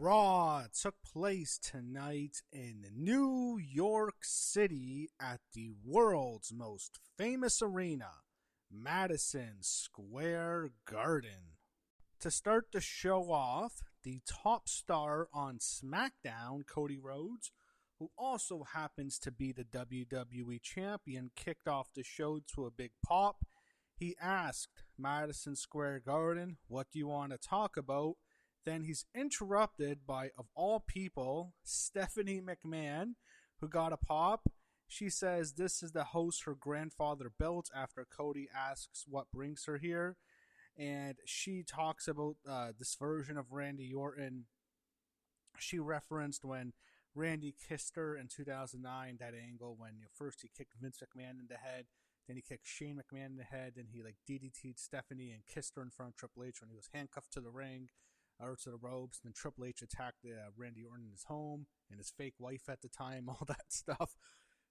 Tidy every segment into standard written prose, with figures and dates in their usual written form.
Raw took place tonight in New York City at the world's most famous arena, Madison Square Garden. To start the show off, the top star on SmackDown, Cody Rhodes, who also happens to be the WWE Champion, kicked off the show to a big pop. He asked Madison Square Garden, "What do you want to talk about?" Then he's interrupted by, of all people, Stephanie McMahon, who got a pop. She says this is the house her grandfather built after Cody asks what brings her here. And she talks about this version of Randy Orton. She referenced when Randy kissed her in 2009, that angle when first he kicked Vince McMahon in the head, then he kicked Shane McMahon in the head, then he DDT'd Stephanie and kissed her in front of Triple H when he was handcuffed to the ring. Or to the ropes, and then Triple H attacked Randy Orton in his home and his fake wife at the time, all that stuff.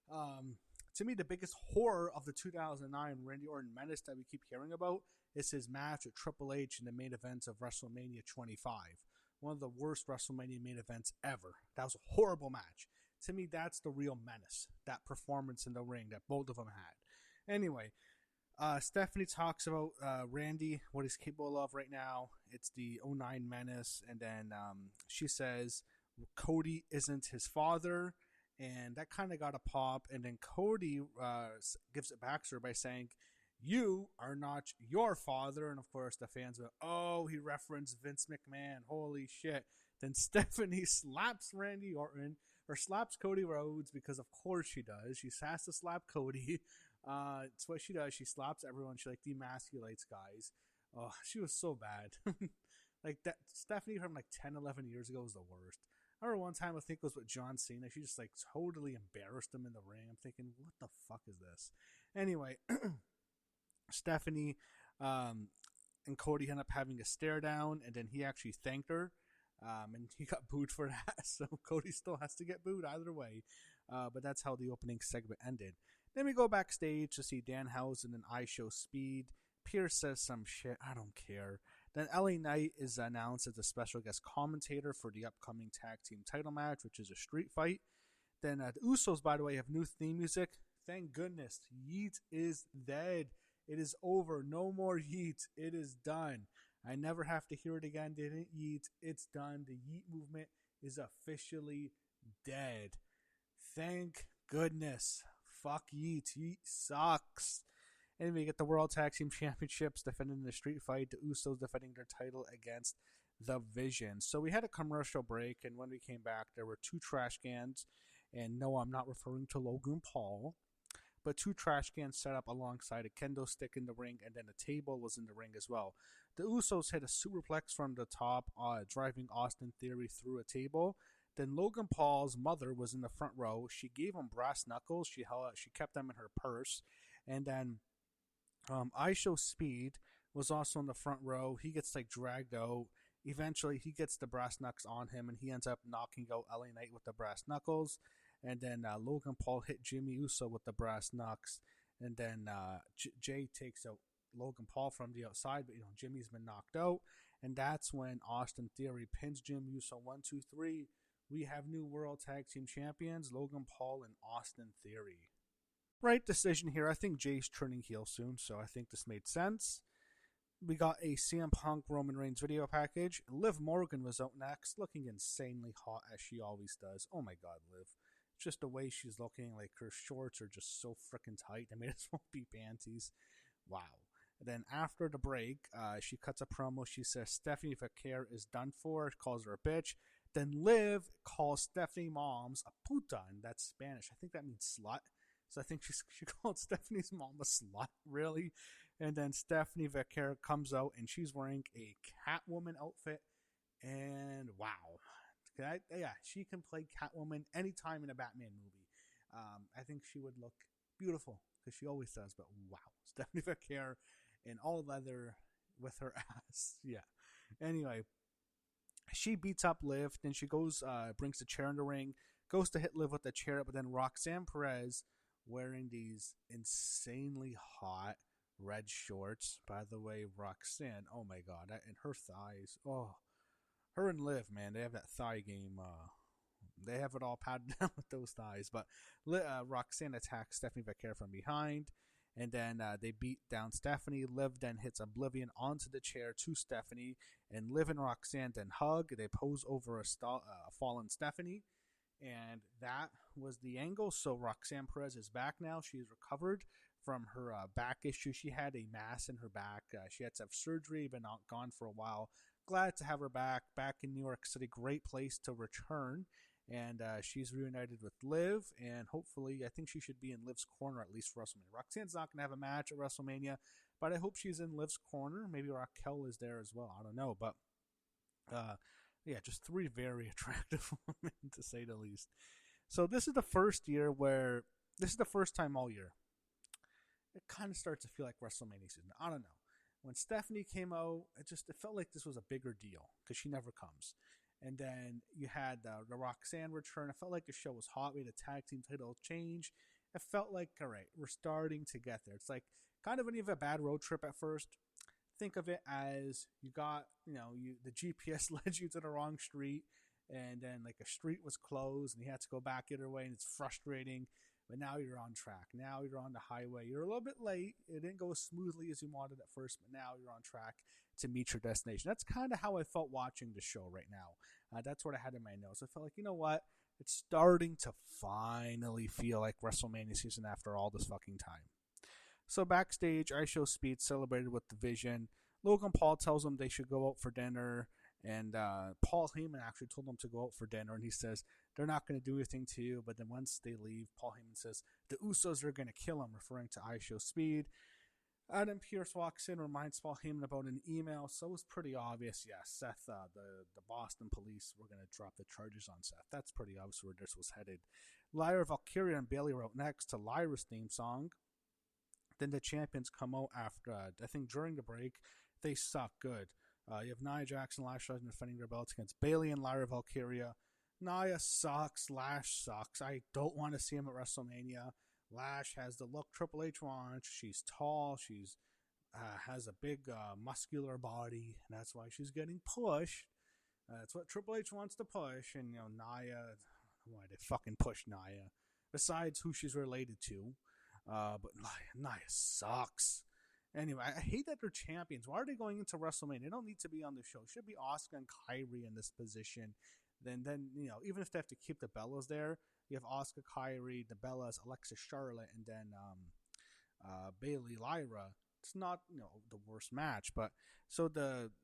To me, the biggest horror of the 2009 Randy Orton menace that we keep hearing about is his match with Triple H in the main events of WrestleMania 25. One of the worst WrestleMania main events ever. That was a horrible match. To me, that's the real menace, that performance in the ring that both of them had. Anyway, Stephanie talks about Randy, what he's capable of right now. It's the '09 menace. And then she says Cody isn't his father. And that kind of got a pop. And then Cody gives it back to her by saying, "You are not your father." And of course, the fans go, "Oh, he referenced Vince McMahon. Holy shit." Then Stephanie slaps Randy Orton, or slaps Cody Rhodes, because of course she does. She has to slap Cody. It's what she does. She slaps everyone. She demasculates guys. Oh, she was so bad. That Stephanie from 10, 11 years ago was the worst. I remember one time, I think it was with John Cena. She just totally embarrassed him in the ring. I'm thinking, what the fuck is this? Anyway, Stephanie and Cody end up having a stare down, and then he actually thanked her. And he got booed for that, so Cody still has to get booed either way. But that's how the opening segment ended. Then we go backstage to see Danhausen and I Show Speed. Pierce says some shit, I don't care. Then LA Knight is announced as a special guest commentator for the upcoming tag team title match, which is a street fight. Then the Usos, by the way, have new theme music. Thank goodness. Yeet is dead. It is over. No more Yeet. It is done. I never have to hear it again. Didn't Yeet. It's done. The Yeet movement is officially dead. Thank goodness. Fuck Yeet. Yeet sucks. And we get the World Tag Team Championships defending the street fight. The Usos defending their title against the Vision. So we had a commercial break, and when we came back, there were two trash cans. And no, I'm not referring to Logan Paul, but two trash cans set up alongside a kendo stick in the ring, and then a table was in the ring as well. The Usos hit a superplex from the top, driving Austin Theory through a table. Then Logan Paul's mother was in the front row. She gave him brass knuckles. She kept them in her purse. And then I Show Speed was also in the front row. He gets dragged out. Eventually, he gets the brass knucks on him, and he ends up knocking out LA Knight with the brass knuckles. And then Logan Paul hit Jimmy Uso with the brass knucks. And then Jay takes out Logan Paul from the outside, but Jimmy's been knocked out. And that's when Austin Theory pins Jim Uso 1, 2, 3. We have new World Tag Team Champions, Logan Paul and Austin Theory. Right decision here. I think Jay's turning heel soon, so I think this made sense. We got a CM Punk Roman Reigns video package. Liv Morgan was out next, looking insanely hot as she always does. Oh my god, Liv. Just the way she's looking, her shorts are just so freaking tight. They may as well be panties. Wow. And then after the break, she cuts a promo. She says Stephanie Vaquer is done for. Calls her a bitch. Then Liv calls Stephanie Moms a puta, and that's Spanish. I think that means slut. So I think she called Stephanie's mom a slut, really. And then Stephanie Vaquer comes out, and she's wearing a Catwoman outfit. And wow. She can play Catwoman anytime in a Batman movie. I think she would look beautiful, because she always does. But wow. Stephanie Vaquer in all leather with her ass. Yeah. Anyway. She beats up Liv, then she goes, brings the chair in the ring, goes to hit Liv with the chair, but then Roxanne Perez, wearing these insanely hot red shorts. By the way, Roxanne, oh my god, and her thighs, oh, Her and Liv, man, they have that thigh game. They have it all padded down with those thighs. But Roxanne attacks Stephanie Vaquer from behind, and then they beat down Stephanie. Liv then hits Oblivion onto the chair to Stephanie, and Liv and Roxanne then hug. They pose over a fallen Stephanie, and that was the angle. So Roxanne Perez is back now. She's recovered from her back issue. She had a mass in her back. She had to have surgery, been gone for a while. Glad to have her back in New York City. Great place to return. And she's reunited with Liv, and hopefully, I think she should be in Liv's corner at least for WrestleMania. Roxanne's not going to have a match at WrestleMania, but I hope she's in Liv's corner. Maybe Raquel is there as well. I don't know, but yeah, just three very attractive women, to say the least. So this is the first time all year it kind of starts to feel like WrestleMania season. I don't know. When Stephanie came out, it felt like this was a bigger deal because she never comes. And then you had the Roxanne return. It felt like the show was hot. We had a tag team title change. It felt like, all right, we're starting to get there. It's like kind of when you have a bad road trip at first. Think of it as you got, the GPS led you to the wrong street, and then like a street was closed and you had to go back either way, and it's frustrating. But now you're on track. Now you're on the highway. You're a little bit late. It didn't go as smoothly as you wanted at first, but now you're on track to meet your destination. That's kind of how I felt watching the show right now. That's what I had in my notes. I felt like, you know what? It's starting to finally feel like WrestleMania season after all this fucking time. So backstage, IShowSpeed Speed celebrated with the Vision. Logan Paul tells them they should go out for dinner. And Paul Heyman actually told them to go out for dinner, and he says they're not going to do anything to you. But then once they leave, Paul Heyman says the Usos are going to kill him, referring to IShowSpeed. Adam Pearce walks in, reminds Paul Heyman about an email, so it was pretty obvious. Yeah, Seth, the Boston police were going to drop the charges on Seth. That's pretty obvious where this was headed. Lyra Valkyria and Bayley were out next to Lyra's theme song. Then the champions come out after, I think during the break. They suck good. You have Nia Jax and Lash Legend defending their belts against Bayley and Lyra Valkyria. Nia sucks. Lash sucks. I don't want to see him at WrestleMania. Lash has the look Triple H wants. She's tall. She's has a big muscular body, and that's why she's getting pushed. That's what Triple H wants to push. And Nia, why they fucking push Nia? Besides who she's related to, but Nia sucks. Anyway, I hate that they're champions. Why are they going into WrestleMania? They don't need to be on the show. It should be Asuka and Kairi in this position. Then even if they have to keep the Bellas there, you have Asuka, Kairi, the Bellas, Alexa, Charlotte, and then Bayley, Lyra. It's not the worst match, but so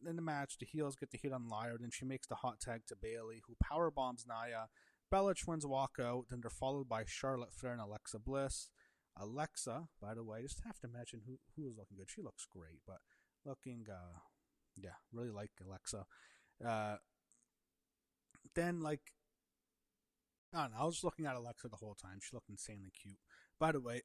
in the match, the heels get the hit on Lyra. Then she makes the hot tag to Bayley, who power bombs Nia. Bella Twins walk out. Then they're followed by Charlotte Flair and Alexa Bliss. Alexa, by the way, just have to mention who is looking good. She looks great, but looking, really like Alexa. Then, I don't know, I was just looking at Alexa the whole time. She looked insanely cute. By the way,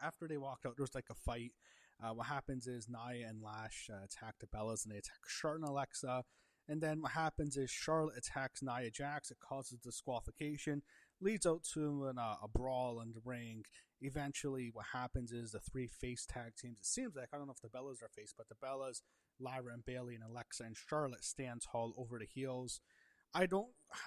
after they walked out, there was a fight. What happens is Nia and Lash attack the Bellas, and they attack Charlotte and Alexa. And then what happens is Charlotte attacks Nia Jax. It causes disqualification. Leads out to a brawl in the ring. Eventually, what happens is the three face tag teams. It seems like, I don't know if the Bellas are face, but the Bellas, Lyra and Bayley and Alexa and Charlotte stand tall over the heels. I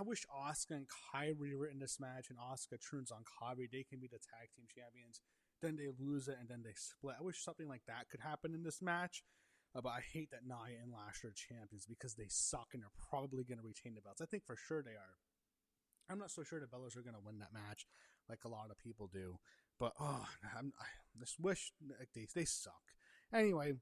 wish Asuka and Kairi were in this match, and Asuka turns on Kairi. They can be the tag team champions. Then they lose it, and then they split. I wish something like that could happen in this match. But I hate that Nia and Lash are champions because they suck, and they're probably going to retain the belts. I think for sure they are. I'm not so sure the Bellas are going to win that match like a lot of people do. But, I just wish they suck. Anyway,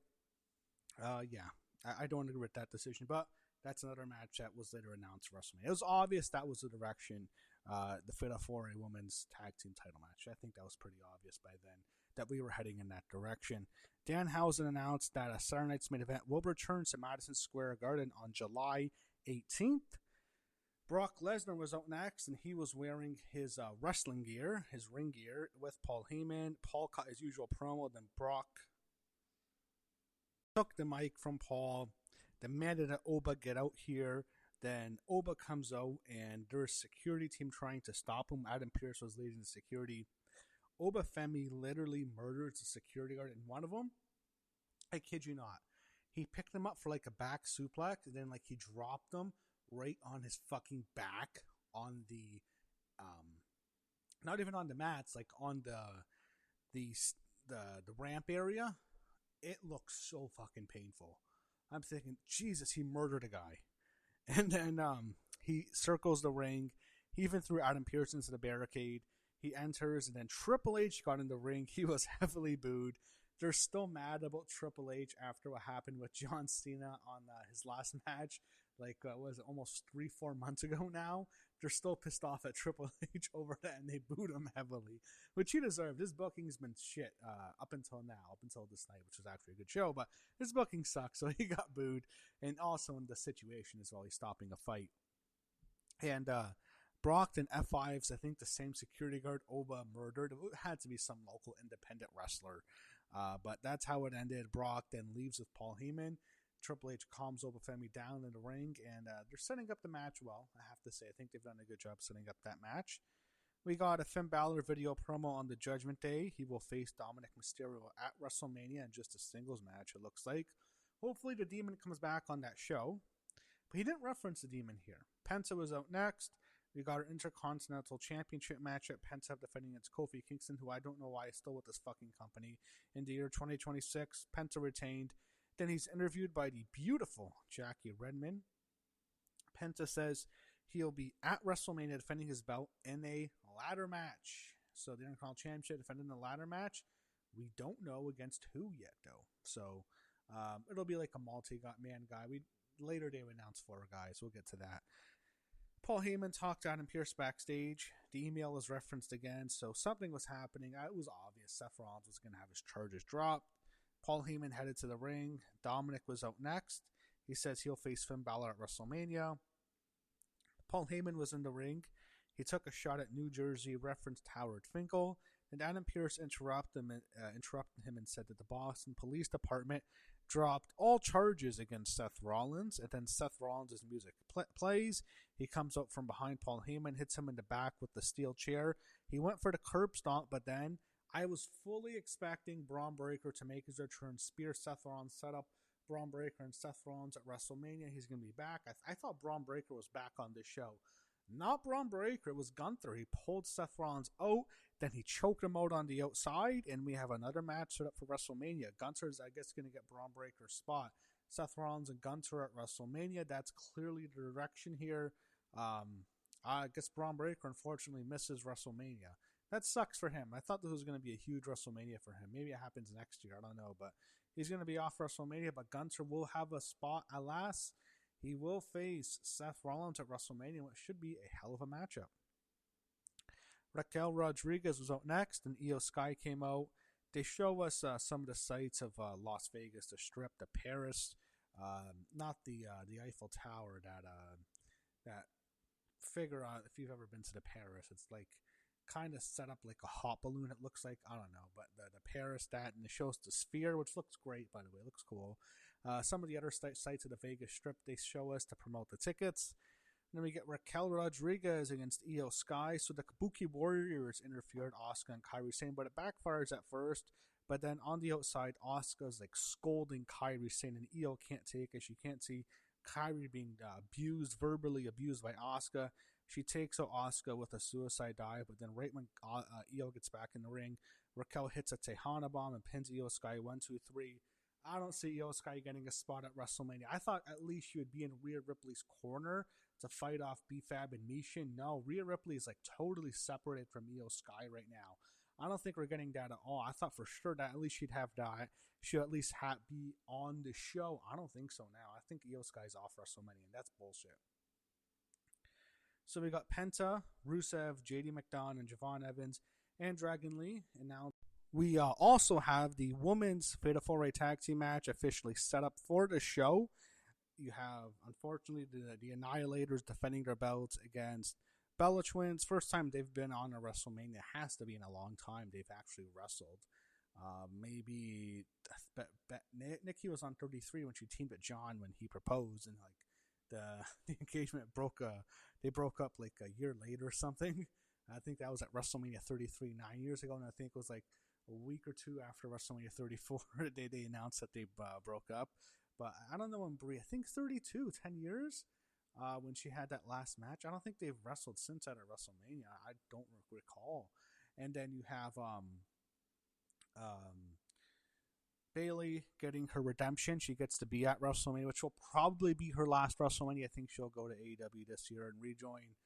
I don't agree with that decision. But that's another match that was later announced for WrestleMania. It was obvious that was the direction, the Fatal 4-A Women's Tag Team title match. I think that was pretty obvious by then that we were heading in that direction. Danhausen announced that a Saturday Night's Main Event will return to Madison Square Garden on July 18th. Brock Lesnar was out next, and he was wearing his wrestling gear, his ring gear, with Paul Heyman. Paul cut his usual promo, then Brock took the mic from Paul, demanded that Oba get out here. Then Oba comes out, and there's a security team trying to stop him. Adam Pearce was leading the security. Oba Femi literally murders the security guard, and one of them, I kid you not, He picked him up for like a back suplex, and then like he dropped him right on his fucking back on the, not even on the mats, like on the the ramp area. It looks so fucking painful. I'm thinking, Jesus, he murdered a guy. And then he circles the ring. He even threw Adam Pearce into the barricade. He enters, and then Triple H got in the ring. He was heavily booed. They're still mad about Triple H after what happened with John Cena on his last match. Like, was it almost 3-4 months ago now? They're still pissed off at Triple H over that, and they booed him heavily, which he deserved. His booking's been shit up until now, up until this night, which was actually a good show, but his booking sucks, so he got booed. And also in the situation as well, he's stopping a fight. And Brock and F5's, I think the same security guard, Oba, murdered. It had to be some local independent wrestler. But that's how it ended. Brock then leaves with Paul Heyman. Triple H calms Obafemi down in the ring, and they're setting up the match well, I have to say. I think they've done a good job setting up that match. We got a Finn Balor video promo on the Judgment Day. He will face Dominic Mysterio at WrestleMania in just a singles match, it looks like. Hopefully the Demon comes back on that show. But he didn't reference the Demon here. Penta was out next. We got our Intercontinental Championship match at Penta defending against Kofi Kingston, who I don't know why is still with this fucking company. In the year 2026, Penta retained. Then he's interviewed by the beautiful Jackie Redmond. Penta says he'll be at WrestleMania defending his belt in a ladder match. So the Intercontinental Championship defending the ladder match. We don't know against who yet, though. So it'll be like a multi-man guy. Later they will announce 4 guys. We'll get to that. Paul Heyman talked to Adam Pearce backstage. The email is referenced again, so something was happening. It was obvious Seth Rollins was going to have his charges dropped. Paul Heyman headed to the ring. Dominic was out next. He says he'll face Finn Balor at WrestleMania. Paul Heyman was in the ring. He took a shot at New Jersey, referenced Howard Finkel, and Adam Pearce interrupted him and said that the Boston Police Department dropped all charges against Seth Rollins. And then Seth Rollins' music plays. He comes up from behind Paul Heyman, hits him in the back with the steel chair. He went for the curb stomp, but then I was fully expecting Braun Breaker to make his return, spear Seth Rollins, set up Braun Breaker and Seth Rollins at WrestleMania. He's going to be back. I thought Braun Breaker was back on this show. Not Braun Breaker, it was Gunther. He pulled Seth Rollins out, then he choked him out on the outside, and we have another match set up for WrestleMania. Gunther's, I guess, going to get Braun Breaker's spot. Seth Rollins and Gunther at WrestleMania. That's clearly the direction here. I guess Braun Breaker, unfortunately, misses WrestleMania. That sucks for him. I thought this was going to be a huge WrestleMania for him. Maybe it happens next year. I don't know. But he's going to be off WrestleMania. But Gunther will have a spot. Alas, he will face Seth Rollins at WrestleMania, which should be a hell of a matchup. Raquel Rodriguez was out next, and Io Sky came out. They show us some of the sights of Las Vegas, the Strip, the Paris, not the Eiffel Tower. That figure out if you've ever been to the Paris, it's like kind of set up like a hot balloon. It looks like, I don't know, but the Paris, that, and it shows the Sphere, which looks great, by the way. It looks cool. Some of the other sites of the Vegas Strip they show us to promote the tickets. And then we get Raquel Rodriguez against Io Sky. So the Kabuki Warriors interfered, Asuka and Kairi Sane, but it backfires at first. But then on the outside, Asuka's like scolding Kairi Sane, and Io can't take it. She can't see Kairi being verbally abused by Asuka. She takes out Asuka with a suicide dive, but then right when Io gets back in the ring, Raquel hits a Tejana bomb and pins Io Sky 1, 2, 3. I don't see Io Sky getting a spot at WrestleMania. I thought at least she would be in Rhea Ripley's corner to fight off B-Fab and Mishin. No, Rhea Ripley is like totally separated from Io Sky right now. I don't think we're getting that at all. I thought for sure that at least she'd have that. She'll at least be on the show. I don't think so now. I think Io Sky's off WrestleMania, and that's bullshit. So we got Penta, Rusev, JD McDonagh, and Javon Evans, and Dragon Lee. And now we also have the women's Fatal 4-Way Tag Team match officially set up for the show. You have, unfortunately, the Annihilators defending their belts against Bella Twins. First time they've been on a WrestleMania. Has to be in a long time they've actually wrestled. Maybe Nikki was on 33 when she teamed with John when he proposed, and like the engagement they broke up like a year later or something. I think that was at WrestleMania 33 9 years ago, and I think it was like a week or two after WrestleMania 34 they announced that they broke up. But I don't know when Brie, I think 32, 10 years when she had that last match. I don't think they've wrestled since at a WrestleMania. I don't recall. And then you have Bayley getting her redemption. She gets to be at WrestleMania, which will probably be her last WrestleMania. I think she'll go to AEW this year and rejoin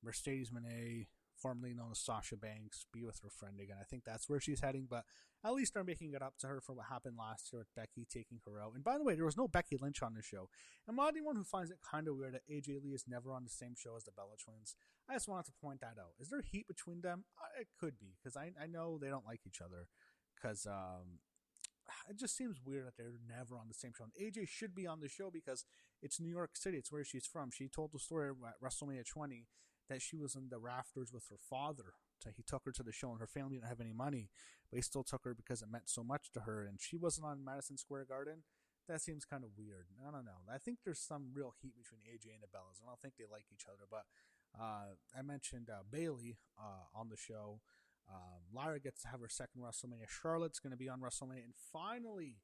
Mercedes Moné, formerly known as Sasha Banks, be with her friend again. I think that's where she's heading, but at least they're making it up to her for what happened last year with Becky taking her out. And by the way, there was no Becky Lynch on the show. Am I the one who finds it kind of weird that AJ Lee is never on the same show as the Bella Twins? I just wanted to point that out. Is there heat between them? It could be, because I know they don't like each other, because it just seems weird that they're never on the same show. And AJ should be on the show because it's New York City. It's where she's from. She told the story at WrestleMania 20 that she was in the rafters with her father. So he took her to the show, and her family didn't have any money, but he still took her because it meant so much to her. And she wasn't on Madison Square Garden. That seems kind of weird. I don't know. I think there's some real heat between AJ and the Bellas. I don't think they like each other. But I mentioned Bayley on the show. Lyra gets to have her second WrestleMania. Charlotte's going to be on WrestleMania. And finally,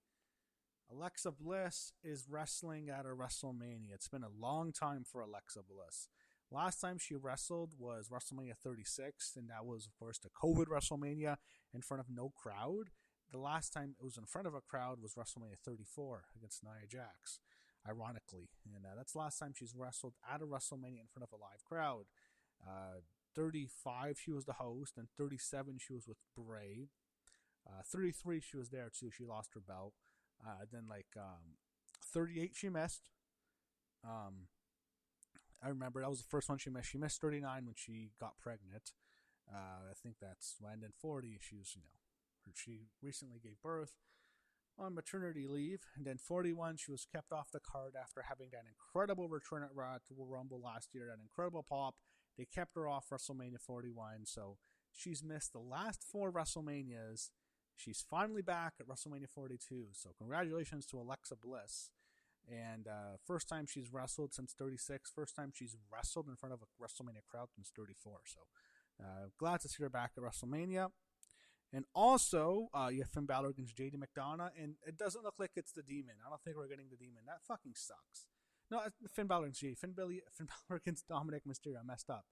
Alexa Bliss is wrestling at a WrestleMania. It's been a long time for Alexa Bliss. Last time she wrestled was WrestleMania 36, and that was, of course, the COVID WrestleMania in front of no crowd. The last time it was in front of a crowd was WrestleMania 34 against Nia Jax, ironically. And that's the last time she's wrestled at a WrestleMania in front of a live crowd. 35, she was the host, and 37, she was with Bray. 33, she was there, too. She lost her belt. Then, 38, she missed. I remember that was the first one she missed. She missed 39 when she got pregnant. I think that's when. And then 40, she recently gave birth on maternity leave. And then 41, she was kept off the card after having that incredible return at Royal Rumble last year, that incredible pop. They kept her off WrestleMania 41, so she's missed the last 4 WrestleManias. She's finally back at WrestleMania 42, so congratulations to Alexa Bliss. And first time she's wrestled since 36. First time she's wrestled in front of a WrestleMania crowd since 34. So glad to see her back at WrestleMania. And also, you have Finn Balor against JD McDonough. And it doesn't look like it's the Demon. I don't think we're getting the Demon. That fucking sucks. No, Finn Balor against JD. Finn Balor against Dominic Mysterio. I messed up.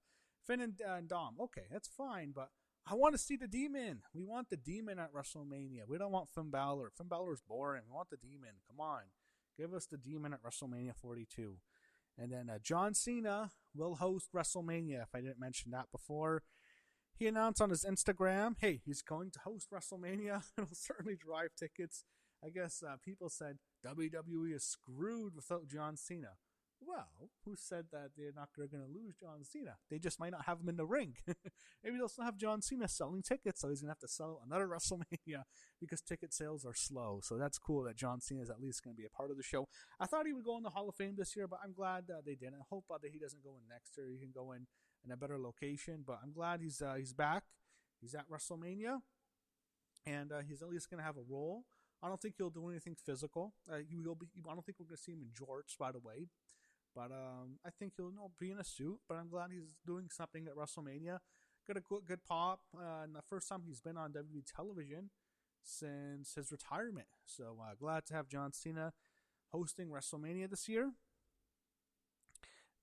Finn and Dom. Okay, that's fine. But I want to see the Demon. We want the Demon at WrestleMania. We don't want Finn Balor. Finn Balor's boring. We want the Demon. Come on. Give us the Demon at WrestleMania 42. And then John Cena will host WrestleMania, if I didn't mention that before. He announced on his Instagram, hey, he's going to host WrestleMania. It'll certainly drive tickets. I guess people said WWE is screwed without John Cena. Well, who said that they're not going to lose John Cena? They just might not have him in the ring. Maybe they'll still have John Cena selling tickets, so he's going to have to sell another WrestleMania because ticket sales are slow. So that's cool that John Cena is at least going to be a part of the show. I thought he would go in the Hall of Fame this year, but I'm glad they didn't. I hope that he doesn't go in next year. He can go in a better location, but I'm glad he's back. He's at WrestleMania, and he's at least going to have a role. I don't think he'll do anything physical. I don't think we're going to see him in jorts, by the way. But I think he'll be in a suit. But I'm glad he's doing something at WrestleMania. Got a good pop. And the first time he's been on WWE television since his retirement. So glad to have John Cena hosting WrestleMania this year.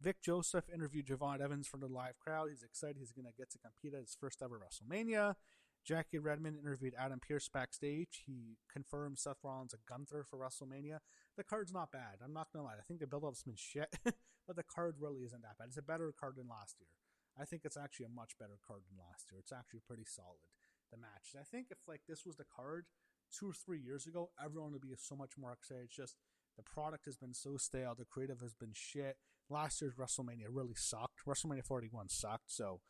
Vic Joseph interviewed Javon Evans for the live crowd. He's excited he's going to get to compete at his first ever WrestleMania. Jackie Redmond interviewed Adam Pearce backstage. He confirmed Seth Rollins and Gunther for WrestleMania. The card's not bad. I'm not going to lie. I think the build-up's been shit, but the card really isn't that bad. It's a better card than last year. I think it's actually a much better card than last year. It's actually pretty solid, the matches. I think if this was the card 2 or 3 years ago, everyone would be so much more excited. It's just the product has been so stale. The creative has been shit. Last year's WrestleMania really sucked. WrestleMania 41 sucked, so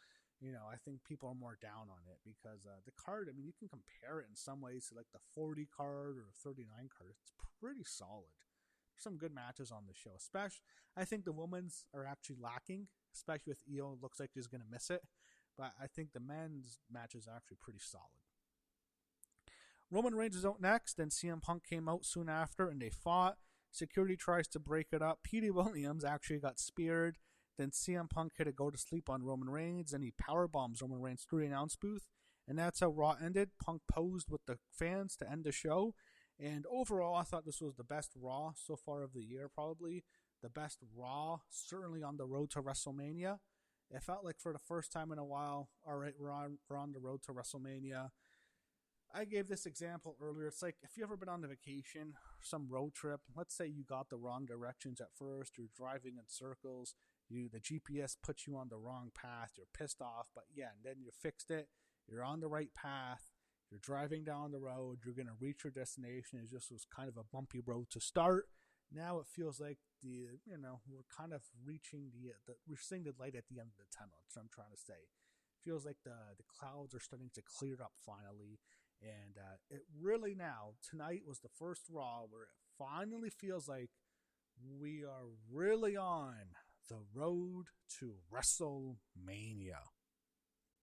I think people are more down on it because the card, you can compare it in some ways to the 40 card or 39 card. It's pretty solid. There's some good matches on the show. Especially, I think the women's are actually lacking, especially with Io. It looks like she's going to miss it. But I think the men's matches are actually pretty solid. Roman Reigns is out next, and CM Punk came out soon after, and they fought. Security tries to break it up. Petey Williams actually got speared. Then CM Punk had to go to sleep on Roman Reigns, and he powerbombs Roman Reigns through the announce booth. And that's how Raw ended. Punk posed with the fans to end the show. And overall, I thought this was the best Raw so far of the year, probably the best Raw, certainly on the road to WrestleMania. It felt like for the first time in a while, all right, we're on the road to WrestleMania. I gave this example earlier. It's like if you ever been on a vacation, some road trip. Let's say you got the wrong directions at first. You're driving in circles. The GPS puts you on the wrong path. You're pissed off, but yeah, and then you fixed it. You're on the right path. You're driving down the road. You're gonna reach your destination. It just was kind of a bumpy road to start. Now it feels like we're kind of reaching we're seeing the light at the end of the tunnel. That's what I'm trying to say. It feels like the clouds are starting to clear up finally. And it really now, tonight was the first Raw where it finally feels like we are really on the road to WrestleMania.